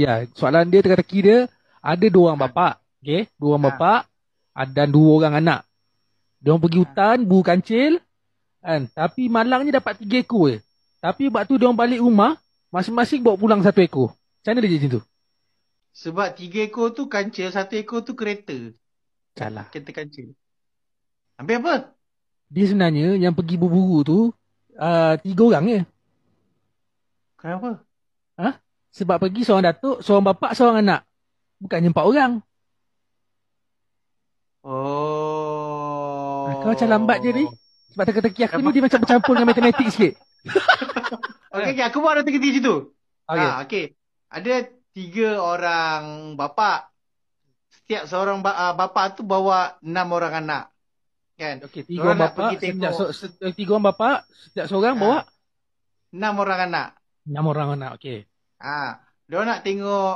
Ya, soalan dia teka-teki dia ada dua orang bapa, okey? Dua orang Ha. bapa dan dua orang anak. Dia orang pergi Ha. hutan, buru kancil, kan? Tapi malangnya dapat 3 ekor je. Tapi waktu dia orang balik rumah, masing-masing bawa pulang 1 ekor. Macam mana dia jadi macam tu? Sebab 3 ekor tu kancil, 1 ekor tu kereta. Salah. Kereta kancil. Habis apa? Dia sebenarnya yang pergi berburu tu 3 orang je. Kenapa? Ha? Sebab pergi seorang datuk, seorang bapa, seorang anak. Bukannya 4 orang. Kau macam lambat je ni. Oh. Sebab teka-teki aku ni Nampak? dia macam bercampur dengan matematik sikit. Okey, Ha? okay, aku buat ada tiga di situ. Okay. Okey. Ada 3 orang bapa. Setiap seorang bapa tu bawa 6 orang anak. Kan? Okey, tiga Diorang orang nak bapa, pergi tengok 3 orang bapa, setiap seorang bawa ah, 6 orang anak. 6 orang anak. Okey. Diorang nak tengok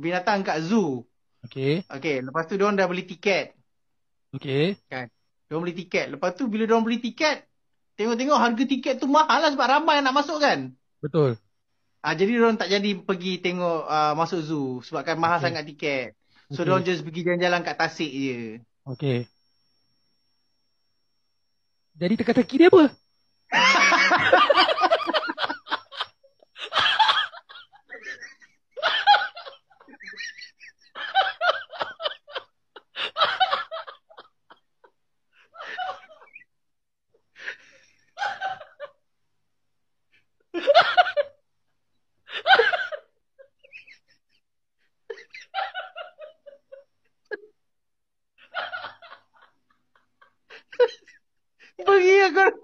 binatang kat zoo. Okey. Okey, lepas tu diorang dah beli tiket. Okey. Kan? Diorang beli tiket. Lepas tu bila diorang beli tiket, tengok-tengok harga tiket tu mahal lah sebab ramai yang nak masuk kan. Betul. Jadi diorang tak jadi pergi tengok masuk zoo sebabkan mahal Okey. sangat tiket. So Okey. diorang just pergi jalan-jalan kat tasik je. Okey. Jadi teka-teki dia apa? Pergi aku.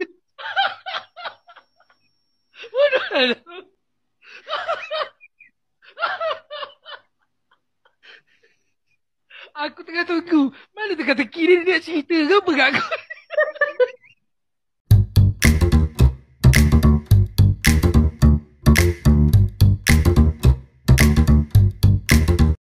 Aku tengah tunggu. Mana teka-teki dia nak cerita ke apa kat aku?